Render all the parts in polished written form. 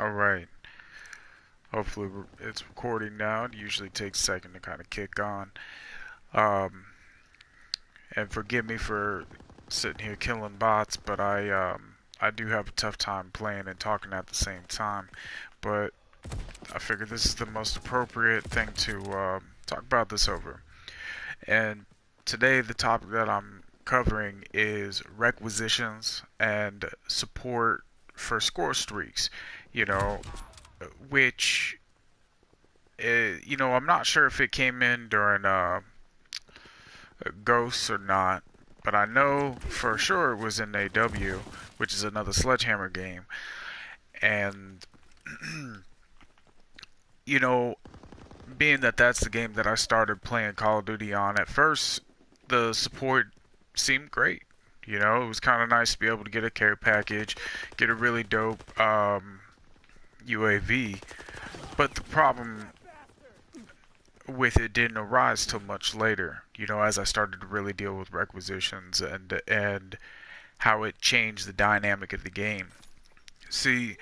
Alright. Hopefully it's recording now. It usually takes a second to kind of kick on. Um, and forgive me for sitting here killing bots, but I do have a tough time playing and talking at the same time. But I figured this is the most appropriate thing to talk about this over. And today the topic that I'm covering is requisitions and support for score streaks. You know, which I'm not sure if it came in during Ghosts or not, but I know for sure it was in AW, which is another Sledgehammer game. And you know, being that that's the game that I started playing Call of Duty on, at first the support seemed great. It was kind of nice to be able to get a care package, get a really dope UAV. But the problem with it didn't arise till much later, as I started to really deal with requisitions and how it changed the dynamic of the game. See,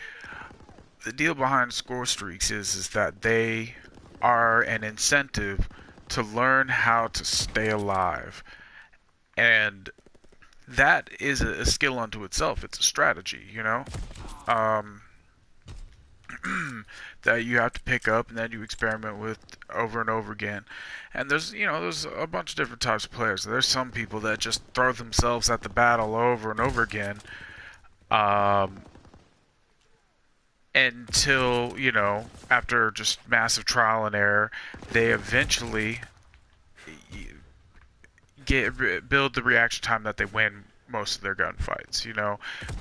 the deal behind score streaks is that they are an incentive to learn how to stay alive. And that is a skill unto itself. It's a strategy. Um, that you have to pick up and then you experiment with over and over again. And there's a bunch of different types of players. There's some people that just throw themselves at the battle over and over again, um, until after just massive trial and error, they eventually build the reaction time that they win most of their gunfights.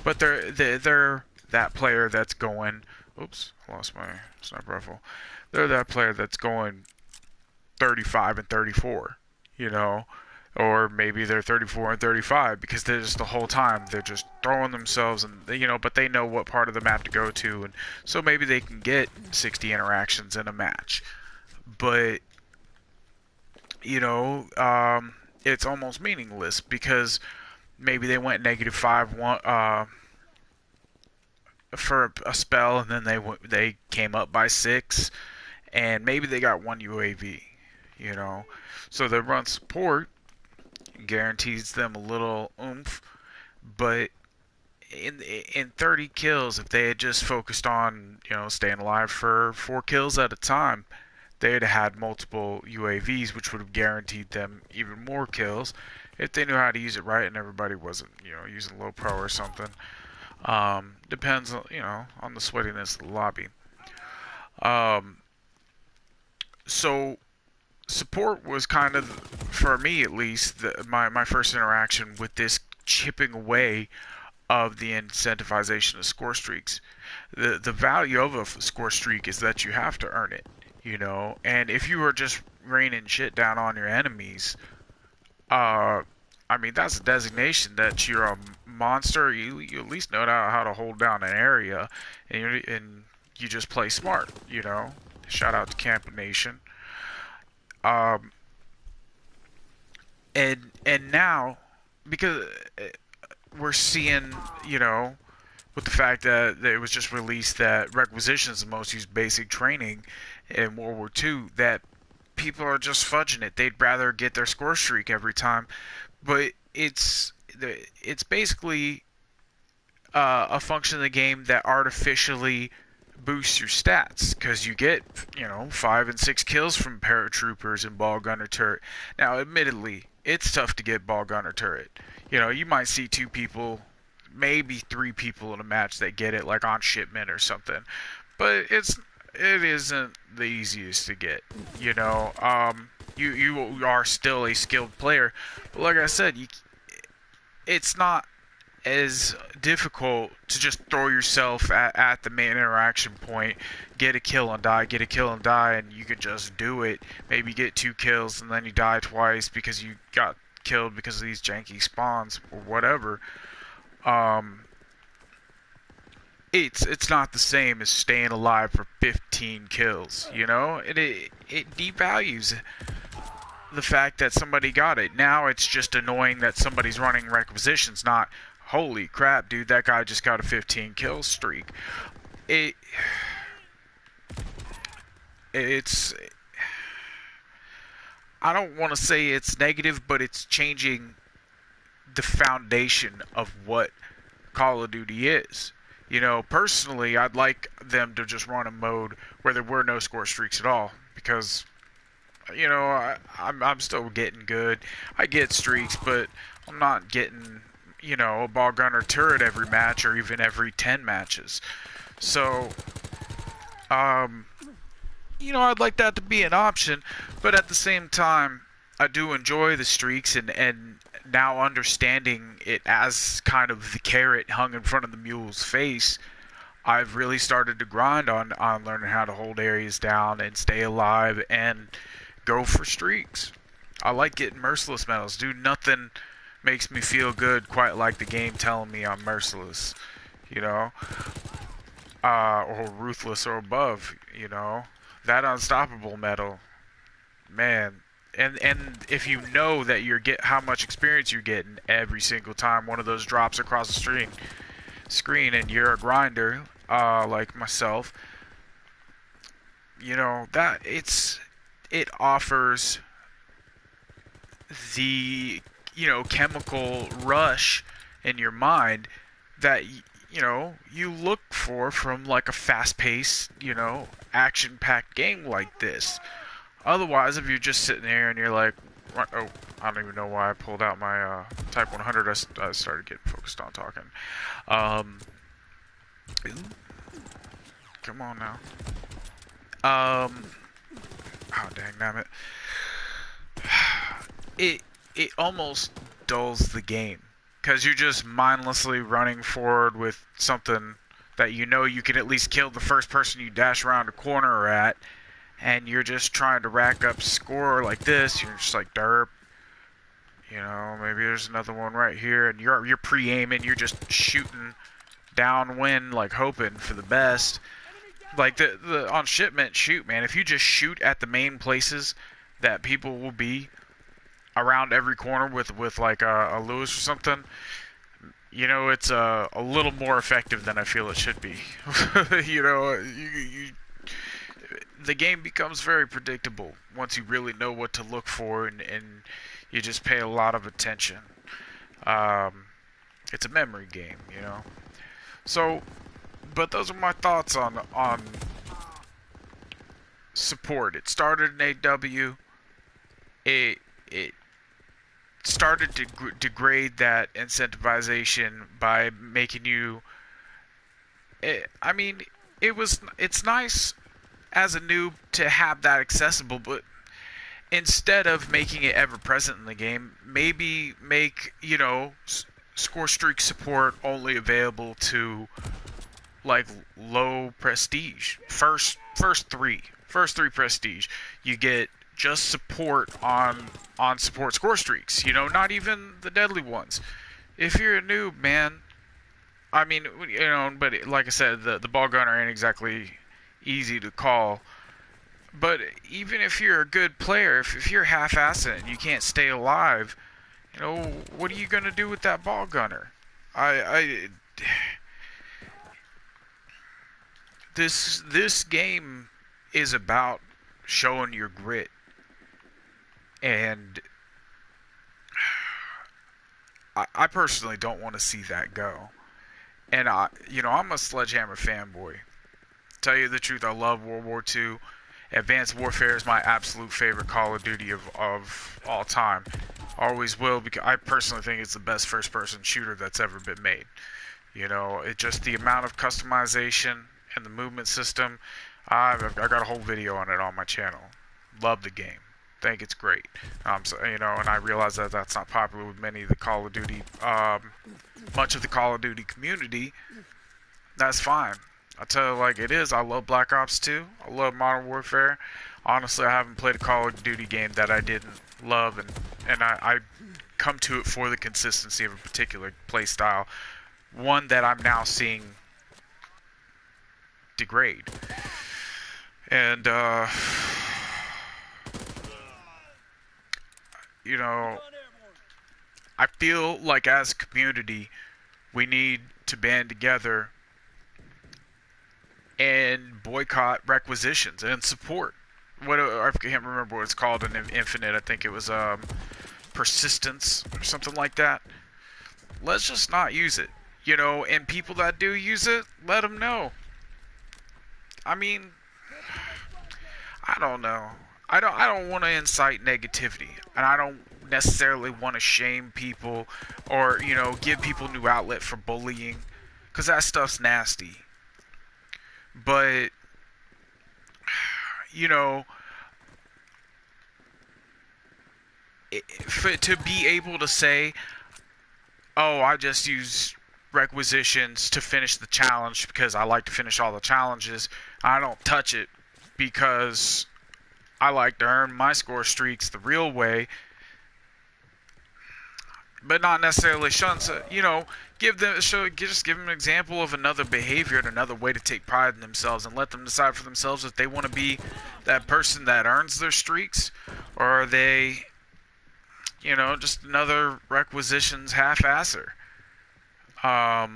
But they're that player that's going. Oops, lost my sniper rifle. They're that player that's going 35 and 34, or maybe they're 34 and 35 because they're just the whole time they're just throwing themselves and but they know what part of the map to go to, and so maybe they can get 60 interactions in a match. But it's almost meaningless because maybe they went -5 for a spell, and then they came up by 6, and maybe they got 1 UAV. So the run support guarantees them a little oomph, but in 30 kills, if they had just focused on staying alive for 4 kills at a time, they'd have had multiple UAVs, which would have guaranteed them even more kills if they knew how to use it right and everybody wasn't using low pro or something. Depends on the sweatiness of the lobby. So support was kind of, for me at least, my first interaction with this chipping away of the incentivization of score streaks. The value of a score streak is that you have to earn it, and if you are just raining shit down on your enemies, that's a designation that you're a monster. You at least know how to hold down an area, and you just play smart. Shout out to Camp Nation. Um, and now, because we're seeing, with the fact that it was just released that requisitions, the most used basic training in World War II, that people are just fudging it. They'd rather get their score streak every time, but it's basically a function of the game that artificially boosts your stats because you get 5 and 6 kills from paratroopers and ball gunner turret. Now, admittedly, it's tough to get ball gunner turret. You might see 2 people, maybe 3 people in a match that get it, like on shipment or something, but it isn't the easiest to get. You are still a skilled player, but like I said, it's not as difficult to just throw yourself at the main interaction point, get a kill and die, and you can just do it. Maybe get 2 kills and then you die twice because you got killed because of these janky spawns or whatever. It's not the same as staying alive for 15 kills. It devalues the fact that somebody got it. Now it's just annoying that somebody's running requisitions, not holy crap, dude, that guy just got a 15 kill streak. it it's I don't want to say it's negative, but it's changing the foundation of what Call of Duty is. You know, personally, I'd like them to just run a mode where there were no score streaks at all, because you know I'm still getting good. I get streaks, but I'm not getting, you know, a ball gunner turret every match or even every 10 matches. So, um, you know, I'd like that to be an option, but at the same time, I do enjoy the streaks, and now understanding it as kind of the carrot hung in front of the mule's face, I've really started to grind on learning how to hold areas down and stay alive and go for streaks. I like getting merciless medals. Dude, nothing makes me feel good quite like the game telling me I'm merciless, you know, or ruthless or above, you know. That unstoppable medal, man. And if you know that you're get how much experience you're getting every single time one of those drops across the screen, and you're a grinder, like myself, you know that it offers the, you know, chemical rush in your mind that, you know, you look for from like a fast-paced, you know, action-packed game like this. Otherwise, if you're just sitting there and you're like, oh, I don't even know why I pulled out my Type 100. I started getting focused on talking. Come on now. Oh dang, damn it. It almost dulls the game, because you're just mindlessly running forward with something that you know you can at least kill the first person you dash around a corner at, and you're just trying to rack up score like this. You're just like, derp, you know, maybe there's another one right here, and you're pre-aiming, you're just shooting downwind, like hoping for the best. Like the on shipment, shoot, man, if you just shoot at the main places that people will be around every corner with like a Lewis or something, you know, it's a little more effective than I feel it should be. You know, the game becomes very predictable once you really know what to look for, and you just pay a lot of attention. It's a memory game, you know. So, but those are my thoughts on support. It started in AW. It started to degrade that incentivization by making you. I mean, it's nice as a noob to have that accessible, but instead of making it ever present in the game, maybe make, you know, Scorestreak support only available to like low prestige. First three prestige, you get just support on support score streaks. You know, not even the deadly ones. If you're a noob, man, I mean, you know, but like I said, the ball gunner ain't exactly easy to call. But even if you're a good player, if you're half-assed and you can't stay alive, you know, what are you gonna do with that ball gunner? This game is about showing your grit, and I personally don't want to see that go. And you know, I'm a Sledgehammer fanboy. Tell you the truth, I love World War II. Advanced Warfare is my absolute favorite Call of Duty of all time. Always will, because I personally think it's the best first-person shooter that's ever been made. You know, it just the amount of customization and the movement system. I got a whole video on it on my channel. Love the game. Think it's great. So, you know, and I realize that that's not popular with many of the Call of Duty, much of the Call of Duty community. That's fine. I tell you like it is. I love Black Ops 2. I love Modern Warfare. Honestly, I haven't played a Call of Duty game that I didn't love, and I come to it for the consistency of a particular play style. One that I'm now seeing degrade. And, you know, I feel like as a community, we need to band together and boycott requisitions and support. What I can't remember what it's called in Infinite. I think it was persistence or something like that. Let's just not use it, and people that do use it, let them know. I mean, I don't know. I don't want to incite negativity, and I don't necessarily want to shame people or give people new outlet for bullying, because that stuff's nasty. But you know, to be able to say, "Oh, I just use requisitions to finish the challenge because I like to finish all the challenges. I don't touch it because I like to earn my score streaks the real way," but not necessarily shun. So, just give them an example of another behavior and another way to take pride in themselves, and let them decide for themselves if they want to be that person that earns their streaks, or are they, just another requisitions half-asser. I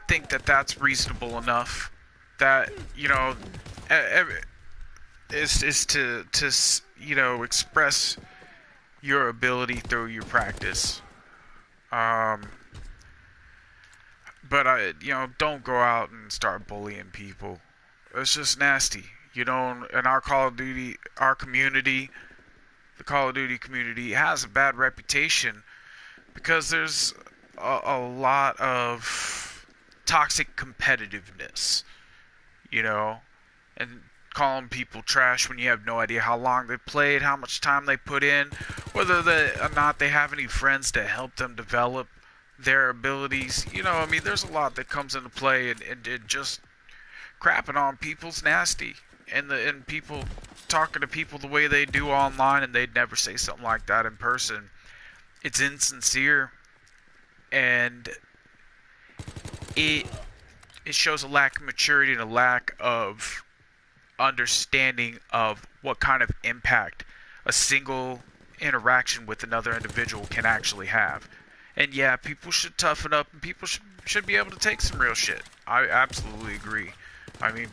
think that that's reasonable enough. That is to express your ability through your practice. Um, but don't go out and start bullying people. It's just nasty. In our Call of Duty, our community, the Call of Duty community has a bad reputation because there's a lot of toxic competitiveness, and calling people trash when you have no idea how long they played, how much time they put in, whether or not they have any friends to help them develop their abilities. There's a lot that comes into play, and just crapping on people's nasty, and people talking to people the way they do online, and they'd never say something like that in person. It's insincere, and it shows a lack of maturity and a lack of understanding of what kind of impact a single interaction with another individual can actually have. And yeah, people should toughen up, and people should be able to take some real shit. I absolutely agree.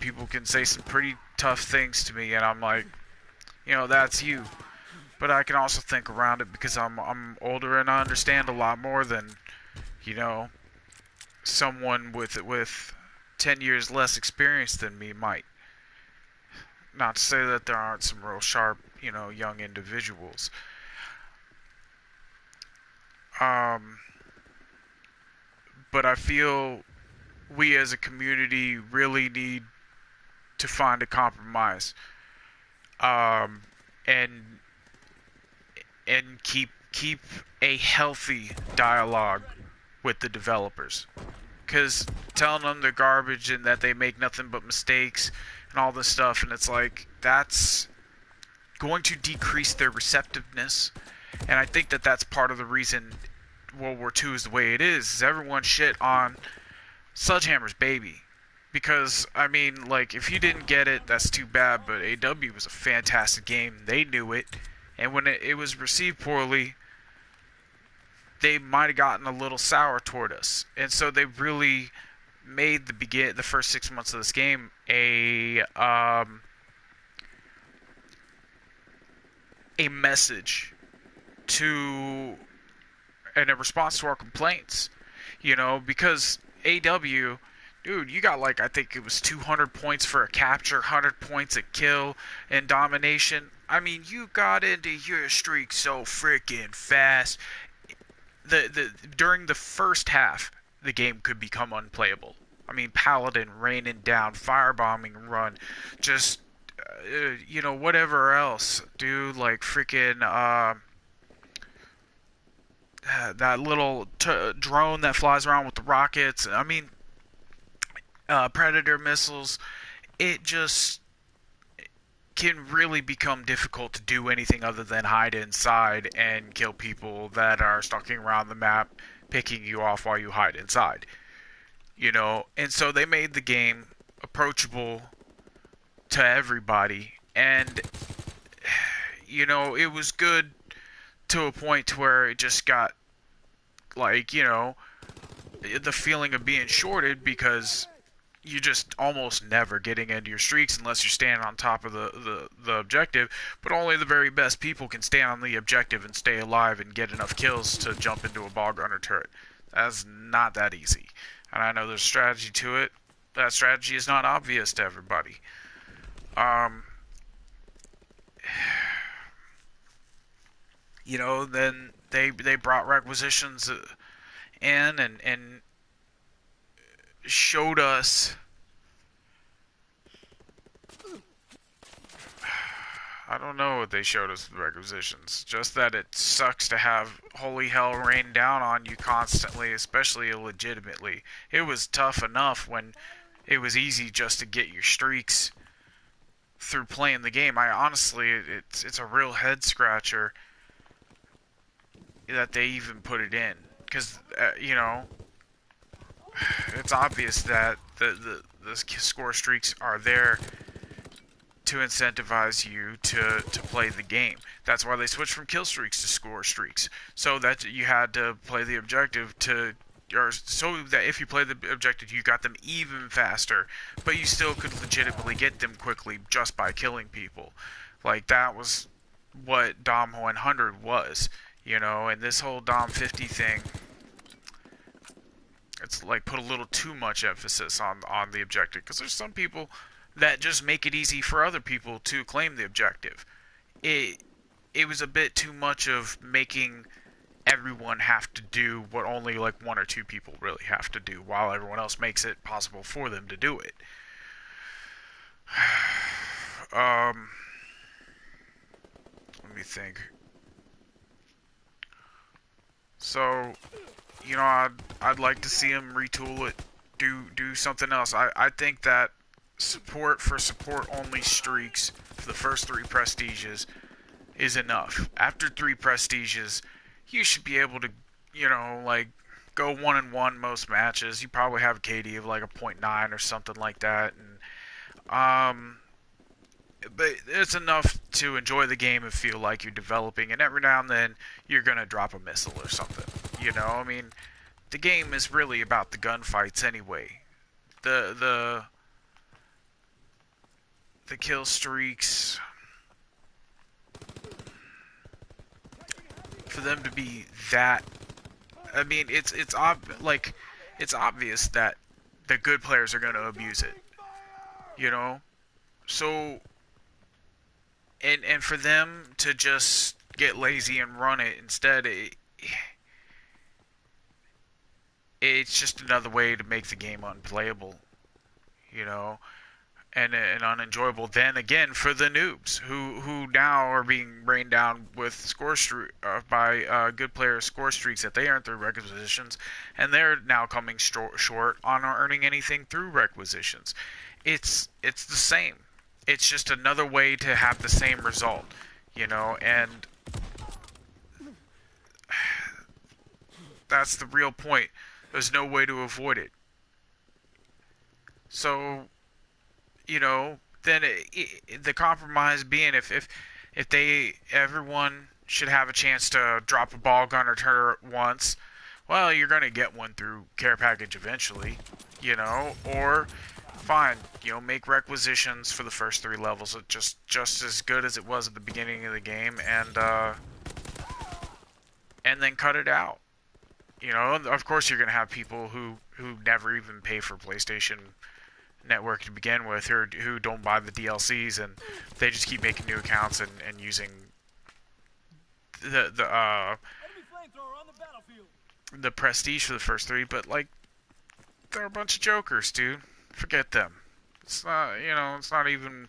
People can say some pretty tough things to me, and I'm like, that's you. But I can also think around it because I'm older and I understand a lot more than, someone with 10 years less experience than me might. Not to say that there aren't some real sharp, young individuals. But I feel we as a community really need to find a compromise, and keep a healthy dialogue with the developers, because telling them they're garbage and that they make nothing but mistakes and all this stuff, and it's like, that's going to decrease their receptiveness. And I think that that's part of the reason World War II is the way it is everyone shit on Sledgehammer's baby. Because, if you didn't get it, that's too bad, but AW was a fantastic game. They knew it. And when it was received poorly, they might have gotten a little sour toward us. And so they really made the first 6 months of this game a message to, and a response to our complaints. Because AW, dude, you got I think it was 200 points for a capture, 100 points a kill, and domination. You got into your streak so freaking fast. During the first half, the game could become unplayable. Paladin raining down, firebombing run, just whatever else, dude. Freaking that little drone that flies around with the rockets. Predator missiles. It just can really become difficult to do anything other than hide inside and kill people that are stalking around the map, picking you off while you hide inside. And so they made the game approachable to everybody, and it was good to a point to where it just got the feeling of being shorted, because you just almost never getting into your streaks unless you're standing on top of the objective. But only the very best people can stand on the objective and stay alive and get enough kills to jump into a bog gunner turret. That's not that easy. And I know there's strategy to it. That strategy is not obvious to everybody. Um, then they brought requisitions in and showed us. I don't know what they showed us with requisitions. Just that it sucks to have holy hell rain down on you constantly, especially illegitimately. It was tough enough when it was easy just to get your streaks through playing the game. I honestly, it's a real head scratcher that they even put it in, because it's obvious that the score streaks are there to incentivize you to play the game. That's why they switched from kill streaks to score streaks, so that you had to play the objective or so that if you played the objective you got them even faster, but you still could legitimately get them quickly just by killing people. Like, that was what Dom 100 was, and this whole Dom 50 thing, it's like put a little too much emphasis on the objective, because there's some people that just make it easy for other people to claim the objective. It was a bit too much of making everyone have to do what only like one or two people really have to do, while everyone else makes it possible for them to do it. Let me think. So, I'd like to see him retool it, do something else. I think that support only streaks for the first 3 prestiges is enough. After 3 prestiges, you should be able to, like, go 1-1 most matches. You probably have a KD of like a 0.9 or something like that, and but it's enough to enjoy the game and feel like you're developing. And every now and then, you're gonna drop a missile or something. I mean, the game is really about the gunfights anyway. The kill streaks, for them to be that, I mean, it's obvious that the good players are going to abuse it, so, and for them to just get lazy and run it instead, it's just another way to make the game unplayable, and unenjoyable. Then again, for the noobs who now are being rained down with by good players' score streaks that they earned through requisitions, and they're now coming short on earning anything through requisitions. It's the same. It's just another way to have the same result, and that's the real point. There's no way to avoid it. So, then the compromise being, if everyone should have a chance to drop a ball gunner turret once, well, you're going to get one through care package eventually, or fine, make requisitions for the first 3 levels just as good as it was at the beginning of the game, and then cut it out. Of course you're going to have people who never even pay for PlayStation Network to begin with, who don't buy the DLCs, and they just keep making new accounts and using the prestige for the first 3, but like, they're a bunch of jokers, dude. Forget them. It's not, it's not even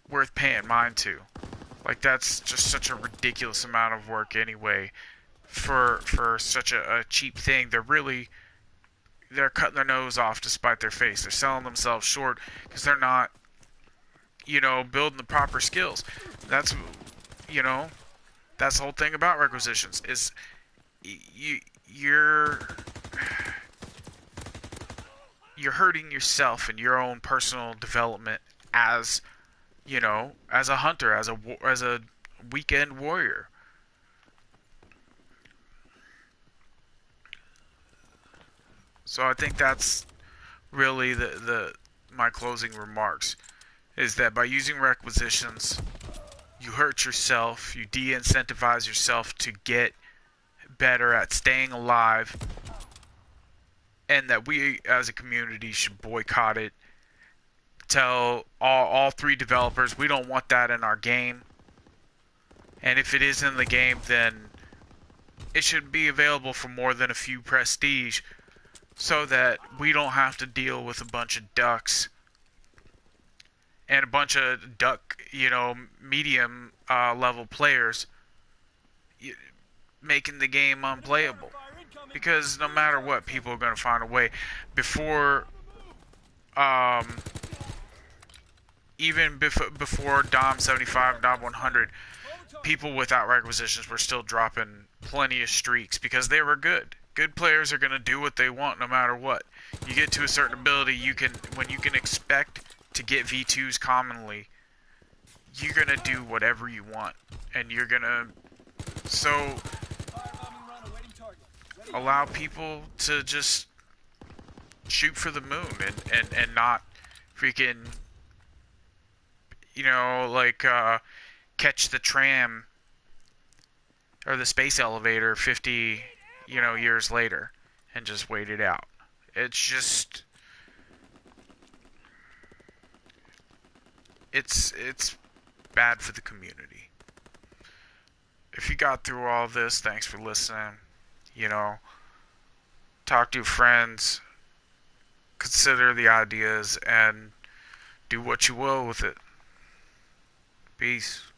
worth paying mind to. Like, that's just such a ridiculous amount of work anyway for such a cheap thing. They're cutting their nose off to spite their face. They're selling themselves short because they're not, building the proper skills. That's, that's the whole thing about requisitions, is you're hurting yourself and your own personal development as, as a hunter, as a weekend warrior. So I think that's really the my closing remarks is that by using requisitions, you hurt yourself, you de-incentivize yourself to get better at staying alive, and that we as a community should boycott it. Tell all three developers we don't want that in our game, and if it is in the game, then it should be available for more than a few prestige, so that we don't have to deal with a bunch of ducks and a bunch of medium level players making the game unplayable. Because no matter what, people are going to find a way. Before, um, even before Dom 75, Dom 100, people without requisitions were still dropping plenty of streaks because they were good. Good players are going to do what they want no matter what. You get to a certain ability, when you can expect to get V2s commonly, you're going to do whatever you want. And you're going to... So, allow people to just shoot for the moon and not freaking, catch the tram or the space elevator 50, years later and just wait it out. It's just... It's bad for the community. If you got through all this, thanks for listening. Talk to your friends, consider the ideas, and do what you will with it. Peace.